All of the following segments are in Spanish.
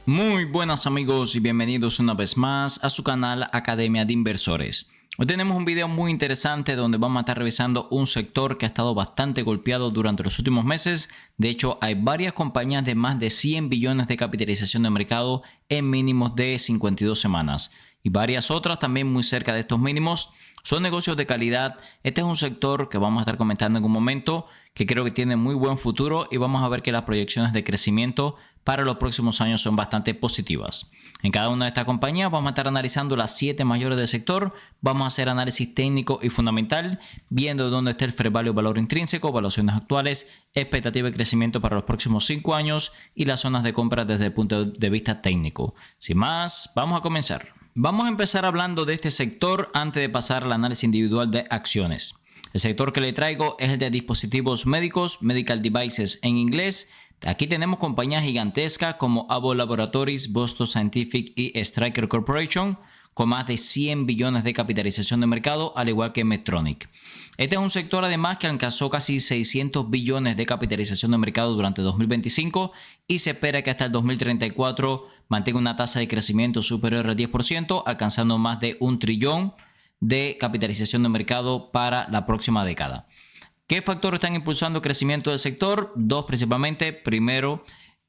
Muy buenas amigos y bienvenidos una vez más a su canal Academia de Inversores. Hoy tenemos un video muy interesante donde vamos a estar revisando un sector que ha estado bastante golpeado durante los últimos meses. De hecho, hay varias compañías de más de 100 billones de capitalización de mercado en mínimos de 52 semanas. Y varias otras también muy cerca de estos mínimos. Son negocios de calidad. Este es un sector que vamos a estar comentando en un momento, que creo que tiene muy buen futuro y vamos a ver que las proyecciones de crecimiento para los próximos años son bastante positivas. En cada una de estas compañías vamos a estar analizando las 7 mayores del sector. Vamos a hacer análisis técnico y fundamental, viendo dónde está el fair value, valor intrínseco, valuaciones actuales, expectativa de crecimiento para los próximos 5 años y las zonas de compra desde el punto de vista técnico. Sin más, vamos a comenzar. Vamos a empezar hablando de este sector antes de pasar al análisis individual de acciones. El sector que le traigo es el de dispositivos médicos, medical devices en inglés. Aquí tenemos compañías gigantescas como Abbott Laboratories, Boston Scientific y Stryker Corporation, con más de 100 billones de capitalización de mercado, al igual que Medtronic. Este es un sector además que alcanzó casi 600 billones de capitalización de mercado durante 2025 y se espera que hasta el 2034 mantenga una tasa de crecimiento superior al 10%, alcanzando más de 1 trillón de capitalización de mercado para la próxima década. ¿Qué factores están impulsando el crecimiento del sector? Dos principalmente. Primero,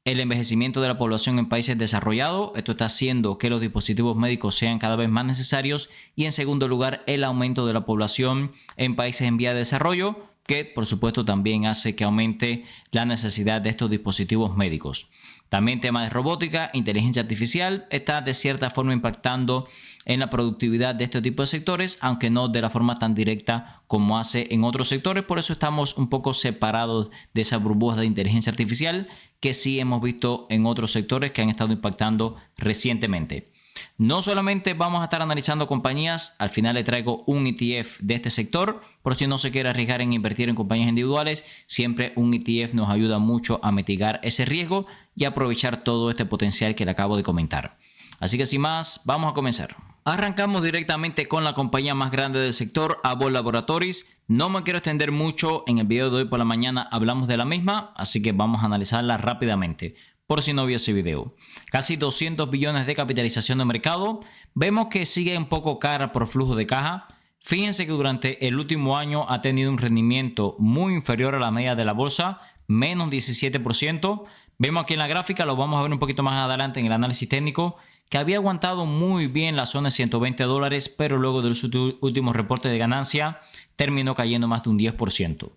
el envejecimiento de la población en países desarrollados. Esto está haciendo que los dispositivos médicos sean cada vez más necesarios. Y en segundo lugar, el aumento de la población en países en vía de desarrollo, que por supuesto también hace que aumente la necesidad de estos dispositivos médicos. También temas de robótica, inteligencia artificial, está de cierta forma impactando en la productividad de este tipo de sectores, aunque no de la forma tan directa como hace en otros sectores. Por eso estamos un poco separados de esas burbujas de inteligencia artificial que sí hemos visto en otros sectores que han estado impactando recientemente. No solamente vamos a estar analizando compañías, al final le traigo un ETF de este sector, por si no se quiere arriesgar en invertir en compañías individuales, siempre un ETF nos ayuda mucho a mitigar ese riesgo y aprovechar todo este potencial que le acabo de comentar. Así que sin más, vamos a comenzar. Arrancamos directamente con la compañía más grande del sector, Abbott Laboratories. No me quiero extender mucho, en el video de hoy por la mañana hablamos de la misma, así que vamos a analizarla rápidamente, por si no vio ese video. Casi 200 billones de capitalización de mercado. Vemos que sigue un poco cara por flujo de caja. Fíjense que durante el último año ha tenido un rendimiento muy inferior a la media de la bolsa, menos 17%. Vemos aquí en la gráfica, lo vamos a ver un poquito más adelante en el análisis técnico, que había aguantado muy bien la zona de $120, pero luego de los últimos reportes de ganancia terminó cayendo más de un 10%.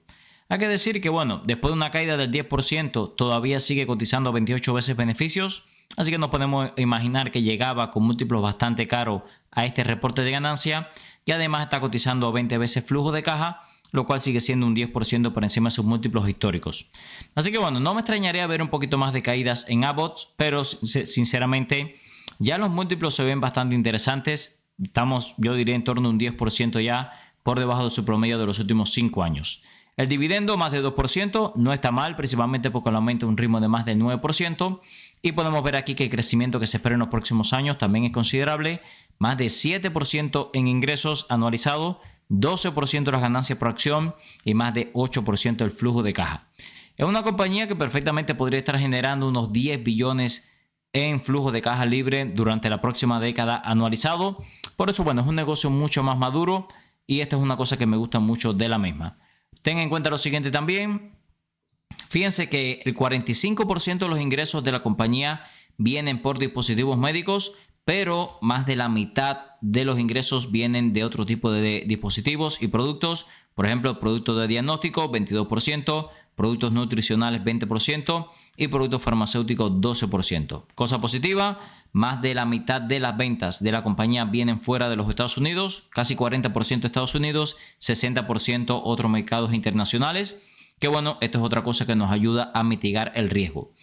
Hay que decir que, bueno, después de una caída del 10%, todavía sigue cotizando 28 veces beneficios, así que nos podemos imaginar que llegaba con múltiplos bastante caros a este reporte de ganancia y además está cotizando 20 veces flujo de caja, lo cual sigue siendo un 10% por encima de sus múltiplos históricos. Así que, bueno, no me extrañaría ver un poquito más de caídas en Abbott, pero sinceramente ya los múltiplos se ven bastante interesantes. Estamos, yo diría, en torno a un 10% ya por debajo de su promedio de los últimos 5 años. El dividendo más de 2% no está mal, principalmente porque lo aumenta un ritmo de más del 9%. Y podemos ver aquí que el crecimiento que se espera en los próximos años también es considerable. Más de 7% en ingresos anualizados, 12% las ganancias por acción y más de 8% el flujo de caja. Es una compañía que perfectamente podría estar generando unos 10 billones en flujo de caja libre durante la próxima década anualizado. Por eso, bueno, es un negocio mucho más maduro y esta es una cosa que me gusta mucho de la misma. Ten en cuenta lo siguiente también. Fíjense que el 45% de los ingresos de la compañía vienen por dispositivos médicos, pero más de la mitad de los ingresos vienen de otro tipo de dispositivos y productos. Por ejemplo, productos de diagnóstico, 22%, productos nutricionales, 20% y productos farmacéuticos, 12%. Cosa positiva, más de la mitad de las ventas de la compañía vienen fuera de los Estados Unidos, casi 40% Estados Unidos, 60% otros mercados internacionales. Que bueno, esto es otra cosa que nos ayuda a mitigar el riesgo.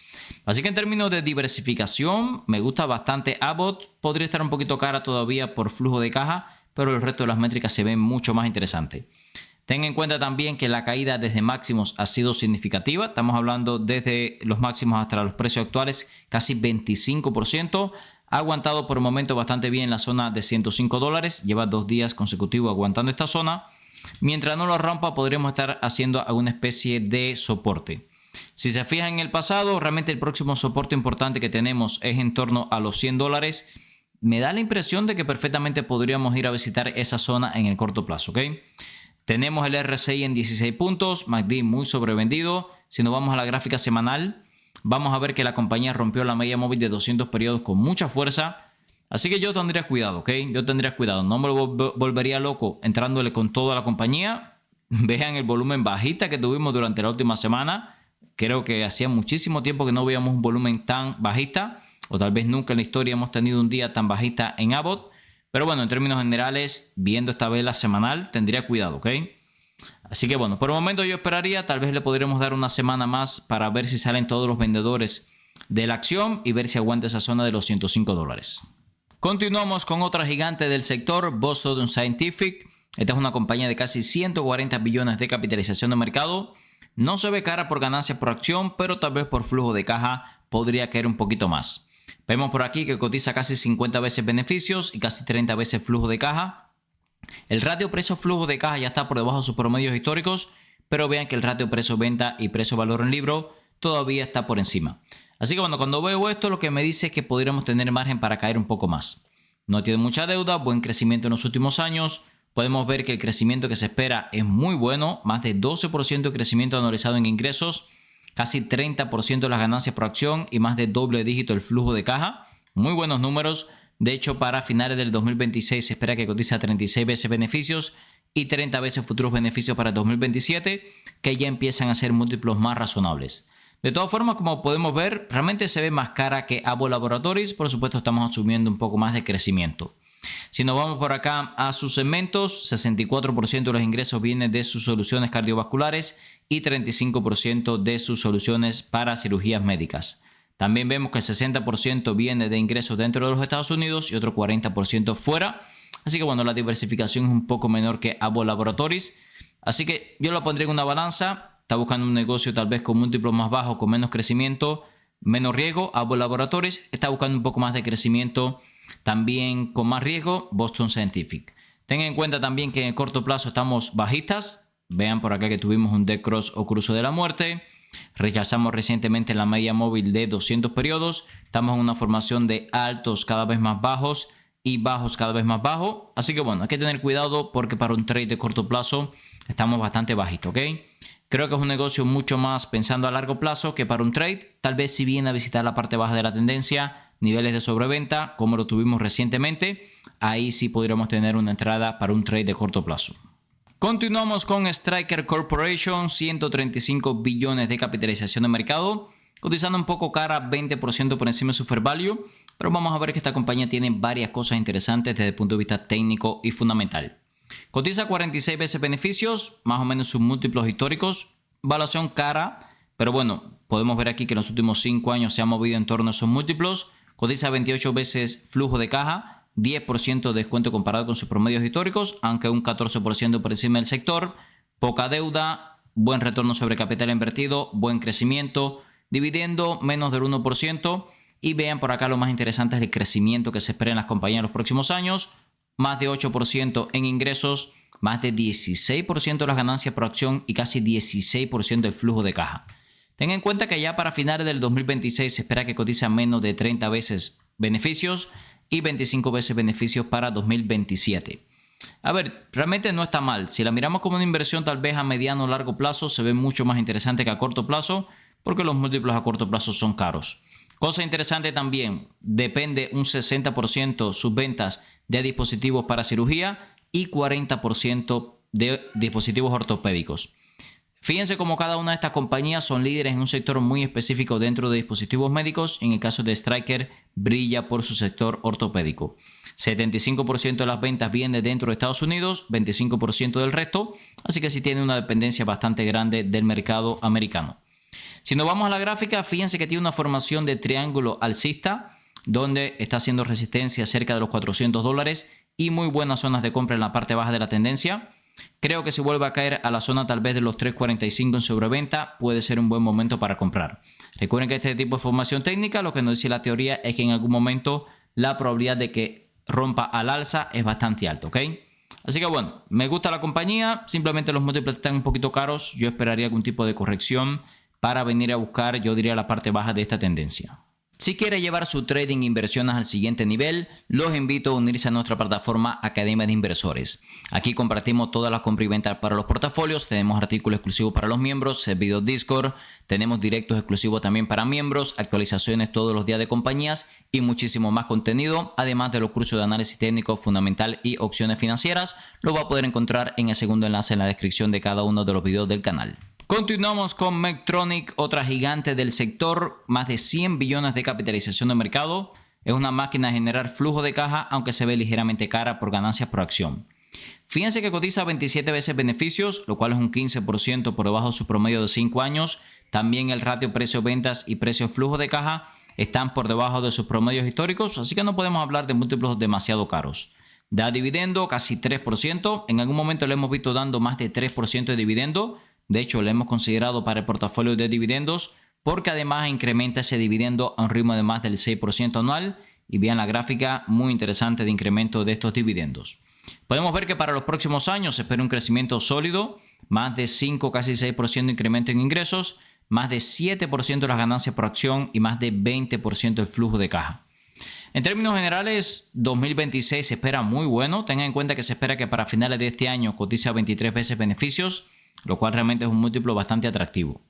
Así que en términos de diversificación, me gusta bastante Abbott. Podría estar un poquito cara todavía por flujo de caja, pero el resto de las métricas se ven mucho más interesantes. Ten en cuenta también que la caída desde máximos ha sido significativa. Estamos hablando desde los máximos hasta los precios actuales, casi 25%. Ha aguantado por el momento bastante bien la zona de $105. Lleva 2 días consecutivos aguantando esta zona. Mientras no lo rompa, podremos estar haciendo alguna especie de soporte. Si se fijan en el pasado, realmente el próximo soporte importante que tenemos es en torno a los $100. Me da la impresión de que perfectamente podríamos ir a visitar esa zona en el corto plazo, ¿ok? Tenemos el RSI en 16 puntos, MACD muy sobrevendido. Si nos vamos a la gráfica semanal, vamos a ver que la compañía rompió la media móvil de 200 periodos con mucha fuerza. Así que yo tendría cuidado, ¿ok? Yo tendría cuidado. No me volvería loco entrándole con toda la compañía. Vean el volumen bajista que tuvimos durante la última semana. Creo que hacía muchísimo tiempo que no veíamos un volumen tan bajista. O tal vez nunca en la historia hemos tenido un día tan bajista en Abbott. Pero bueno, en términos generales, viendo esta vela semanal, tendría cuidado, ¿ok? Así que bueno, por el momento yo esperaría. Tal vez le podremos dar una semana más para ver si salen todos los vendedores de la acción y ver si aguanta esa zona de los $105. Continuamos con otra gigante del sector, Boston Scientific. Esta es una compañía de casi 140 billones de capitalización de mercado. No se ve cara por ganancias por acción, pero tal vez por flujo de caja podría caer un poquito más. Vemos por aquí que cotiza casi 50 veces beneficios y casi 30 veces flujo de caja. El ratio precio-flujo de caja ya está por debajo de sus promedios históricos, pero vean que el ratio precio-venta y precio-valor en libro todavía está por encima. Así que bueno, cuando veo esto, lo que me dice es que podríamos tener margen para caer un poco más. No tiene mucha deuda, buen crecimiento en los últimos años. Podemos ver que el crecimiento que se espera es muy bueno, más de 12% de crecimiento anualizado en ingresos, casi 30% de las ganancias por acción y más de doble dígito el flujo de caja. Muy buenos números. De hecho, para finales del 2026 se espera que cotice a 36 veces beneficios y 30 veces futuros beneficios para el 2027, que ya empiezan a ser múltiplos más razonables. De todas formas, como podemos ver, realmente se ve más cara que Abbott Laboratories. Por supuesto, estamos asumiendo un poco más de crecimiento. Si nos vamos por acá a sus segmentos, 64% de los ingresos vienen de sus soluciones cardiovasculares y 35% de sus soluciones para cirugías médicas. También vemos que el 60% viene de ingresos dentro de los Estados Unidos y otro 40% fuera. Así que bueno, la diversificación es un poco menor que Abbott Laboratories. Así que yo lo pondría en una balanza. Está buscando un negocio tal vez con múltiplos más bajos, con menos crecimiento, menos riesgo. Abbott Laboratories está buscando un poco más de crecimiento, también con más riesgo. Boston Scientific. Tengan en cuenta también que en el corto plazo estamos bajistas. Vean por acá que tuvimos un dead cross o cruce de la muerte. Rechazamos recientemente la media móvil de 200 periodos. Estamos en una formación de altos cada vez más bajos y bajos cada vez más bajos. Así que bueno, hay que tener cuidado porque para un trade de corto plazo estamos bastante bajitos, ¿ok? Creo que es un negocio mucho más pensando a largo plazo que para un trade. Tal vez si viene a visitar la parte baja de la tendencia, niveles de sobreventa, como lo tuvimos recientemente, ahí sí podríamos tener una entrada para un trade de corto plazo. Continuamos con Stryker Corporation, 135 billones de capitalización de mercado, cotizando un poco cara, 20% por encima de su fair value, pero vamos a ver que esta compañía tiene varias cosas interesantes desde el punto de vista técnico y fundamental. Cotiza 46 veces beneficios, más o menos sus múltiplos históricos, valuación cara, pero bueno, podemos ver aquí que en los últimos 5 años se ha movido en torno a esos múltiplos. Cotiza 28 veces flujo de caja, 10% de descuento comparado con sus promedios históricos, aunque un 14% por encima del sector. Poca deuda, buen retorno sobre capital invertido, buen crecimiento, dividendo menos del 1%. Y vean por acá lo más interesante es el crecimiento que se espera en las compañías en los próximos años. Más de 8% en ingresos, más de 16% de las ganancias por acción y casi 16% del flujo de caja. Tengan en cuenta que ya para finales del 2026 se espera que cotice a menos de 30 veces beneficios y 25 veces beneficios para 2027. A ver, realmente no está mal. Si la miramos como una inversión tal vez a mediano o largo plazo, se ve mucho más interesante que a corto plazo porque los múltiplos a corto plazo son caros. Cosa interesante también, depende un 60% sus ventas de dispositivos para cirugía y 40% de dispositivos ortopédicos. Fíjense cómo cada una de estas compañías son líderes en un sector muy específico dentro de dispositivos médicos. En el caso de Stryker, brilla por su sector ortopédico. 75% de las ventas vienen dentro de Estados Unidos, 25% del resto, así que sí tiene una dependencia bastante grande del mercado americano. Si nos vamos a la gráfica, fíjense que tiene una formación de triángulo alcista, donde está haciendo resistencia cerca de los $400 y muy buenas zonas de compra en la parte baja de la tendencia. Creo que si vuelve a caer a la zona tal vez de los 3.45 en sobreventa, puede ser un buen momento para comprar. Recuerden que este tipo de formación técnica, lo que nos dice la teoría es que en algún momento la probabilidad de que rompa al alza es bastante alta, ¿ok? Así que bueno, me gusta la compañía, simplemente los múltiplos están un poquito caros. Yo esperaría algún tipo de corrección para venir a buscar, yo diría, la parte baja de esta tendencia. Si quiere llevar su trading e inversiones al siguiente nivel, los invito a unirse a nuestra plataforma Academia de Inversores. Aquí compartimos todas las compras y ventas para los portafolios, tenemos artículos exclusivos para los miembros, servidor Discord, tenemos directos exclusivos también para miembros, actualizaciones todos los días de compañías y muchísimo más contenido, además de los cursos de análisis técnico fundamental y opciones financieras. Lo va a poder encontrar en el segundo enlace en la descripción de cada uno de los videos del canal. Continuamos con Medtronic, otra gigante del sector, más de 100 billones de capitalización de mercado. Es una máquina de generar flujo de caja, aunque se ve ligeramente cara por ganancias por acción. Fíjense que cotiza 27 veces beneficios, lo cual es un 15% por debajo de su promedio de 5 años. También el ratio precio-ventas y precio-flujo de caja están por debajo de sus promedios históricos, así que no podemos hablar de múltiplos demasiado caros. Da dividendo casi 3%, en algún momento le hemos visto dando más de 3% de dividendo. De hecho, lo hemos considerado para el portafolio de dividendos porque además incrementa ese dividendo a un ritmo de más del 6% anual. Y vean la gráfica, muy interesante de incremento de estos dividendos. Podemos ver que para los próximos años se espera un crecimiento sólido, más de 5, casi 6% de incremento en ingresos, más de 7% de las ganancias por acción y más de 20% del flujo de caja. En términos generales, 2026 se espera muy bueno. Tengan en cuenta que se espera que para finales de este año cotice a 23 veces beneficios, lo cual realmente es un múltiplo bastante atractivo.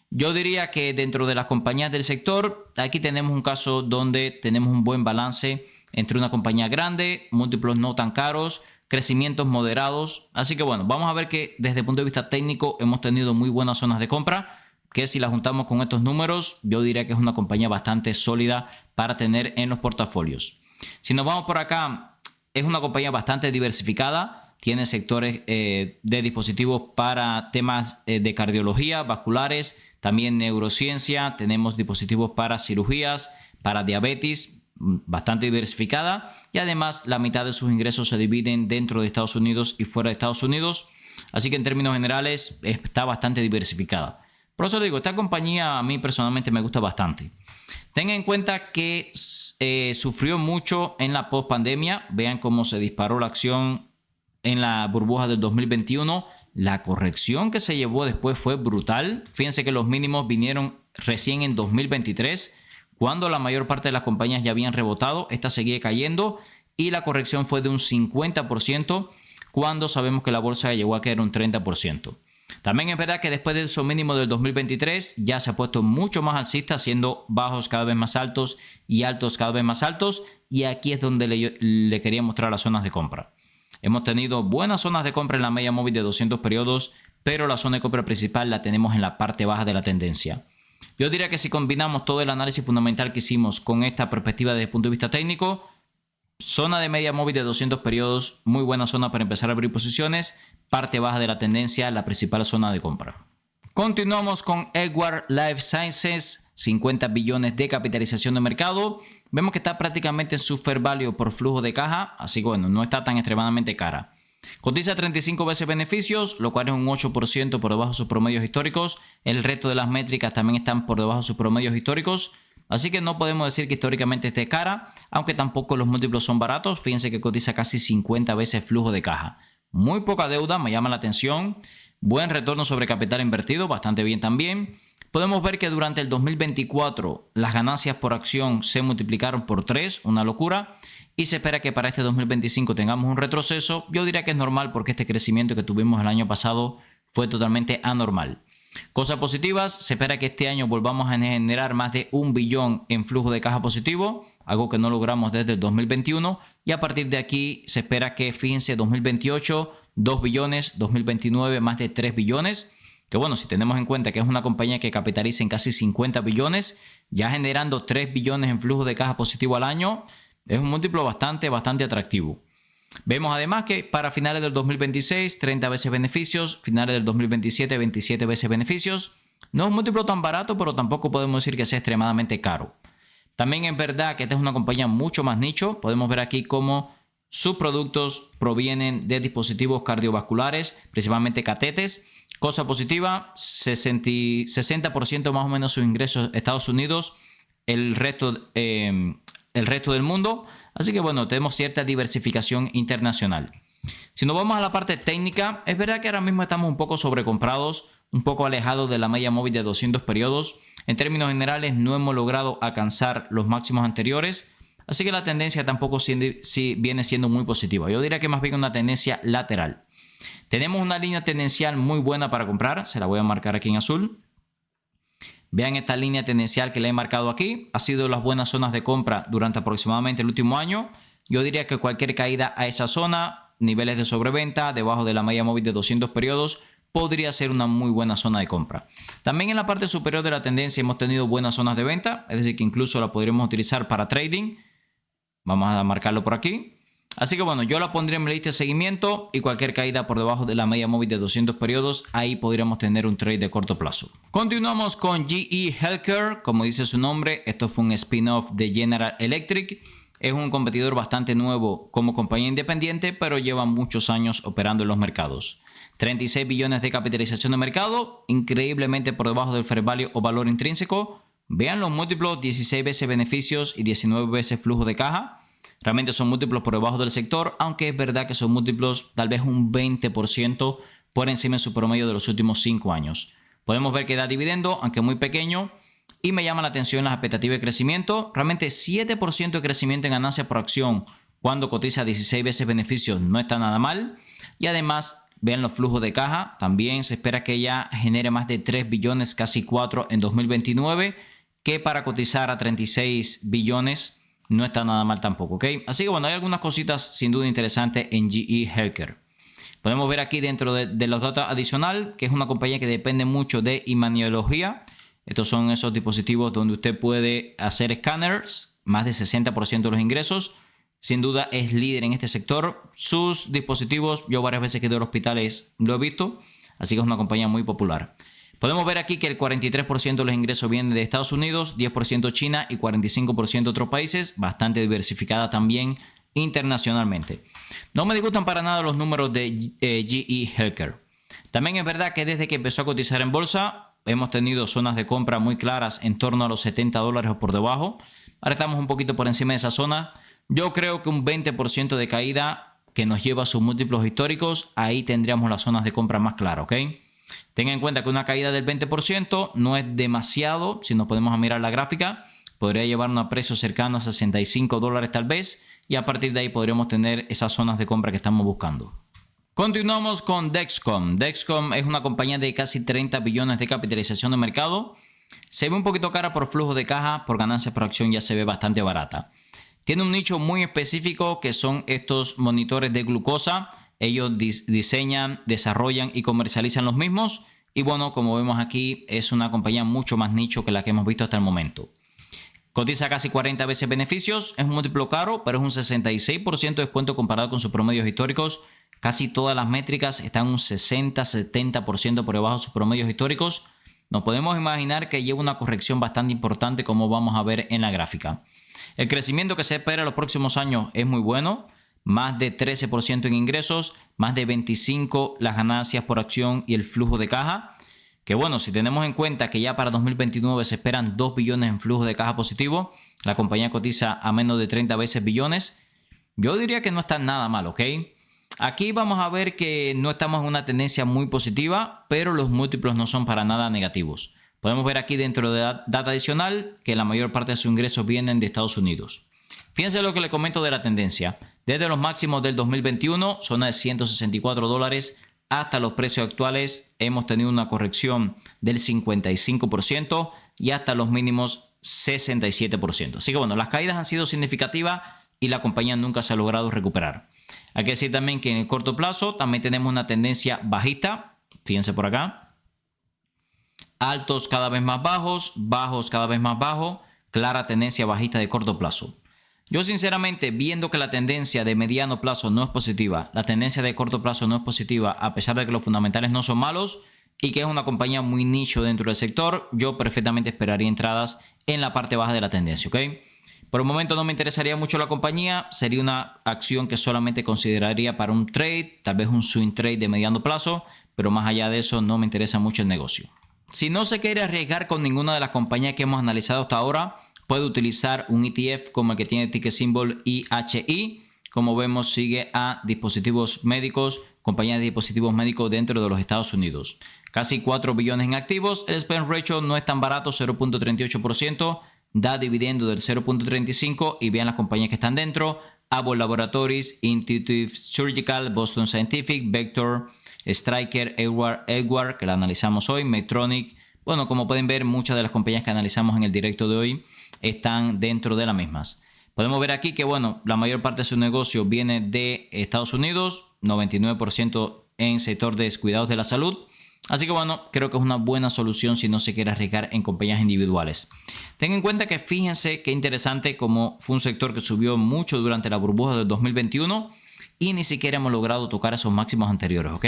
Yo diría que dentro de las compañías del sector, aquí tenemos un caso donde tenemos un buen balance entre una compañía grande, múltiplos no tan caros, crecimientos moderados. Así que bueno, vamos a ver que desde el punto de vista técnico hemos tenido muy buenas zonas de compra, que si la juntamos con estos números, yo diría que es una compañía bastante sólida para tener en los portafolios. Si nos vamos por acá, es una compañía bastante diversificada. Tiene sectores de dispositivos para temas de cardiología, vasculares, también neurociencia. Tenemos dispositivos para cirugías, para diabetes, bastante diversificada. Y además la mitad de sus ingresos se dividen dentro de Estados Unidos y fuera de Estados Unidos. Así que en términos generales está bastante diversificada. Por eso digo, esta compañía a mí personalmente me gusta bastante. Tengan en cuenta que sufrió mucho en la post-pandemia. Vean cómo se disparó la acción en la burbuja del 2021, la corrección que se llevó después fue brutal. Fíjense que los mínimos vinieron recién en 2023, cuando la mayor parte de las compañías ya habían rebotado. Esta seguía cayendo y la corrección fue de un 50%, cuando sabemos que la bolsa llegó a caer un 30%. También es verdad que después de esos mínimos del 2023 ya se ha puesto mucho más alcista, siendo bajos cada vez más altos y altos cada vez más altos. Y aquí es donde le quería mostrar las zonas de compra. Hemos tenido buenas zonas de compra en la media móvil de 200 periodos, pero la zona de compra principal la tenemos en la parte baja de la tendencia. Yo diría que si combinamos todo el análisis fundamental que hicimos con esta perspectiva desde el punto de vista técnico, zona de media móvil de 200 periodos, muy buena zona para empezar a abrir posiciones, parte baja de la tendencia, la principal zona de compra. Continuamos con Edwards Lifesciences, 50 billones de capitalización de mercado. Vemos que está prácticamente en su fair value por flujo de caja, así que bueno, no está tan extremadamente cara. Cotiza 35 veces beneficios, lo cual es un 8% por debajo de sus promedios históricos. El resto de las métricas también están por debajo de sus promedios históricos. Así que no podemos decir que históricamente esté cara, aunque tampoco los múltiplos son baratos. Fíjense que cotiza casi 50 veces flujo de caja. Muy poca deuda, me llama la atención. Buen retorno sobre capital invertido, bastante bien también. Podemos ver que durante el 2024 las ganancias por acción se multiplicaron por 3, una locura. Y se espera que para este 2025 tengamos un retroceso. Yo diría que es normal porque este crecimiento que tuvimos el año pasado fue totalmente anormal. Cosas positivas, se espera que este año volvamos a generar más de 1 billón en flujo de caja positivo, algo que no logramos desde el 2021. Y a partir de aquí se espera que, fíjense, 2028, 2 billones, 2029, más de 3 billones. Que bueno, si tenemos en cuenta que es una compañía que capitaliza en casi 50 billones, ya generando 3 billones en flujo de caja positivo al año, es un múltiplo bastante atractivo. Vemos además que para finales del 2026, 30 veces beneficios, finales del 2027, 27 veces beneficios. No es un múltiplo tan barato, pero tampoco podemos decir que sea extremadamente caro. También es verdad que esta es una compañía mucho más nicho. Podemos ver aquí cómo sus productos provienen de dispositivos cardiovasculares, principalmente catéteres. Cosa positiva, 60% más o menos sus ingresos Estados Unidos, el resto del mundo. Así que bueno, tenemos cierta diversificación internacional. Si nos vamos a la parte técnica, es verdad que ahora mismo estamos un poco sobrecomprados, un poco alejados de la media móvil de 200 periodos. En términos generales no hemos logrado alcanzar los máximos anteriores, así que la tendencia tampoco viene siendo muy positiva. Yo diría que más bien una tendencia lateral. Tenemos una línea tendencial muy buena para comprar, se la voy a marcar aquí en azul. Vean esta línea tendencial que le he marcado aquí, ha sido las buenas zonas de compra durante aproximadamente el último año. Yo diría que cualquier caída a esa zona, niveles de sobreventa debajo de la media móvil de 200 periodos, podría ser una muy buena zona de compra. También en la parte superior de la tendencia hemos tenido buenas zonas de venta, es decir que incluso la podríamos utilizar para trading. Vamos a marcarlo por aquí. Así que bueno, yo la pondré en mi lista de seguimiento y cualquier caída por debajo de la media móvil de 200 periodos, ahí podríamos tener un trade de corto plazo. Continuamos con GE Healthcare, como dice su nombre, esto fue un spin-off de General Electric. Es un competidor bastante nuevo como compañía independiente, pero lleva muchos años operando en los mercados. 36 billones de capitalización de mercado, increíblemente por debajo del fair value o valor intrínseco. Vean los múltiplos, 16 veces beneficios y 19 veces flujo de caja. Realmente son múltiplos por debajo del sector, aunque es verdad que son múltiplos tal vez un 20% por encima de su promedio de los últimos 5 años. Podemos ver que da dividendo, aunque muy pequeño. Y me llama la atención las expectativas de crecimiento. Realmente 7% de crecimiento en ganancias por acción cuando cotiza 16 veces beneficios no está nada mal. Y además, vean los flujos de caja. También se espera que ya genere más de 3 billones, casi 4 en 2029, que para cotizar a 36 billones no está nada mal tampoco, ¿ok? Así que bueno, hay algunas cositas sin duda interesantes en GE Healthcare. Podemos ver aquí dentro de los datos adicional que es una compañía que depende mucho de imanología. Estos son esos dispositivos donde usted puede hacer escáneres, más de 60% de los ingresos. Sin duda es líder en este sector. Sus dispositivos, yo varias veces que he ido a hospitales lo he visto, así que es una compañía muy popular. Podemos ver aquí que el 43% de los ingresos vienen de Estados Unidos, 10% China y 45% de otros países, bastante diversificada también internacionalmente. No me disgustan para nada los números de GE Healthcare. También es verdad que desde que empezó a cotizar en bolsa, hemos tenido zonas de compra muy claras en torno a los 70 dólares o por debajo. Ahora estamos un poquito por encima de esa zona. Yo creo que un 20% de caída que nos lleva a sus múltiplos históricos, ahí tendríamos las zonas de compra más claras, ¿ok? Tengan en cuenta que una caída del 20% no es demasiado. Si nos podemos mirar la gráfica, podría llevarnos a precios cercanos a 65 dólares tal vez. Y a partir de ahí podríamos tener esas zonas de compra que estamos buscando. Continuamos con Dexcom. Dexcom es una compañía de casi 30 billones de capitalización de mercado. Se ve un poquito cara por flujo de caja, por ganancias por acción ya se ve bastante barata. Tiene un nicho muy específico que son estos monitores de glucosa. Ellos diseñan, desarrollan y comercializan los mismos. Y bueno, como vemos aquí, es una compañía mucho más nicho que la que hemos visto hasta el momento. Cotiza casi 40 veces beneficios. Es un múltiplo caro, pero es un 66% de descuento comparado con sus promedios históricos. Casi todas las métricas están un 60-70% por debajo de sus promedios históricos. Nos podemos imaginar que lleva una corrección bastante importante como vamos a ver en la gráfica. El crecimiento que se espera en los próximos años es muy bueno. Más de 13% en ingresos, más de 25% las ganancias por acción y el flujo de caja. Que bueno, si tenemos en cuenta que ya para 2029 se esperan 2 billones en flujo de caja positivo, la compañía cotiza a menos de 30 veces billones. Yo diría que no está nada mal, ¿ok? Aquí vamos a ver que no estamos en una tendencia muy positiva, pero los múltiplos no son para nada negativos. Podemos ver aquí dentro de data adicional que la mayor parte de sus ingresos vienen de Estados Unidos. Fíjense lo que les comento de la tendencia. Desde los máximos del 2021, zona de 164 dólares, hasta los precios actuales hemos tenido una corrección del 55% y hasta los mínimos 67%. Así que bueno, las caídas han sido significativas y la compañía nunca se ha logrado recuperar. Hay que decir también que en el corto plazo también tenemos una tendencia bajista. Fíjense por acá. Altos cada vez más bajos, bajos cada vez más bajos. Clara tendencia bajista de corto plazo. Yo sinceramente, viendo que la tendencia de mediano plazo no es positiva, la tendencia de corto plazo no es positiva, a pesar de que los fundamentales no son malos y que es una compañía muy nicho dentro del sector, yo perfectamente esperaría entradas en la parte baja de la tendencia, ¿ok? Por el momento no me interesaría mucho la compañía, sería una acción que solamente consideraría para un trade, tal vez un swing trade de mediano plazo, pero más allá de eso no me interesa mucho el negocio. Si no se quiere arriesgar con ninguna de las compañías que hemos analizado hasta ahora, puede utilizar un ETF como el que tiene ticker symbol IHI. como vemos, sigue a dispositivos médicos, compañías de dispositivos médicos dentro de los Estados Unidos. Casi 4 billones en activos. El spend ratio no es tan barato, 0.38%. Da dividendo del 0.35%. Y vean las compañías que están dentro. Abbott Laboratories, Intuitive Surgical, Boston Scientific, Vector, Stryker, Edwards, que la analizamos hoy, Medtronic. Bueno, como pueden ver, muchas de las compañías que analizamos en el directo de hoy están dentro de las mismas. Podemos ver aquí que, bueno, la mayor parte de su negocio viene de Estados Unidos, 99% en sector de cuidados de la salud. Así que, bueno, creo que es una buena solución si no se quiere arriesgar en compañías individuales. Tengan en cuenta que fíjense qué interesante como fue un sector que subió mucho durante la burbuja del 2021 y ni siquiera hemos logrado tocar esos máximos anteriores, ¿ok?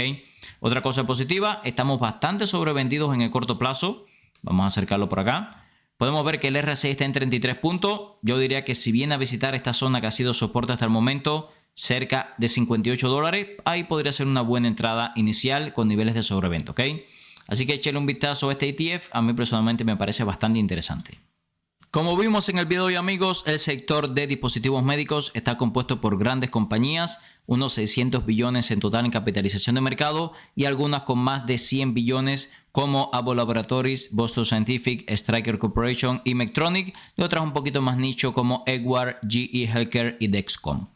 Otra cosa positiva, estamos bastante sobrevendidos en el corto plazo. Vamos a acercarlo por acá. Podemos ver que el RSI está en 33 puntos. Yo diría que si viene a visitar esta zona que ha sido soporte hasta el momento, cerca de $58, ahí podría ser una buena entrada inicial con niveles de sobreventa, ¿ok? Así que échale un vistazo a este ETF. A mí personalmente me parece bastante interesante. Como vimos en el video de hoy, amigos, el sector de dispositivos médicos está compuesto por grandes compañías, unos 600 billones en total en capitalización de mercado y algunas con más de 100 billones como Abbott Laboratories, Boston Scientific, Stryker Corporation y Medtronic, y otras un poquito más nicho como Edwards, GE Healthcare y Dexcom.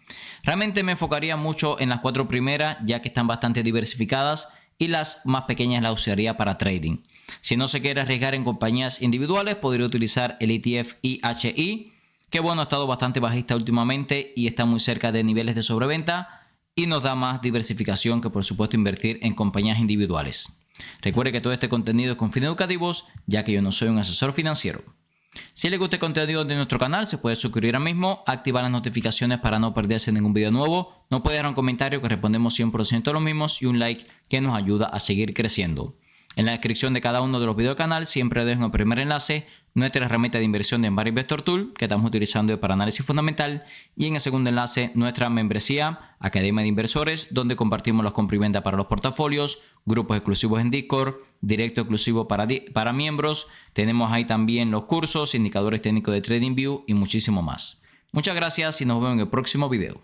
Realmente me enfocaría mucho en las 4 primeras, ya que están bastante diversificadas, y las más pequeñas las usaría para trading. Si no se quiere arriesgar en compañías individuales, podría utilizar el ETF IHI, que bueno, ha estado bastante bajista últimamente y está muy cerca de niveles de sobreventa y nos da más diversificación que por supuesto invertir en compañías individuales. Recuerde que todo este contenido es con fines educativos, ya que yo no soy un asesor financiero. Si les gusta el contenido de nuestro canal, se puede suscribir ahora mismo, activar las notificaciones para no perderse ningún video nuevo. No puede dejar un comentario que respondemos 100% a los mismos y un like que nos ayuda a seguir creciendo. En la descripción de cada uno de los videos del canal siempre dejo en el primer enlace nuestra herramienta de inversión de Envar Investor Tool que estamos utilizando para análisis fundamental y en el segundo enlace nuestra membresía Academia de Inversores donde compartimos los compra y venta para los portafolios, grupos exclusivos en Discord, directo exclusivo para miembros, tenemos ahí también los cursos, indicadores técnicos de TradingView y muchísimo más. Muchas gracias y nos vemos en el próximo video.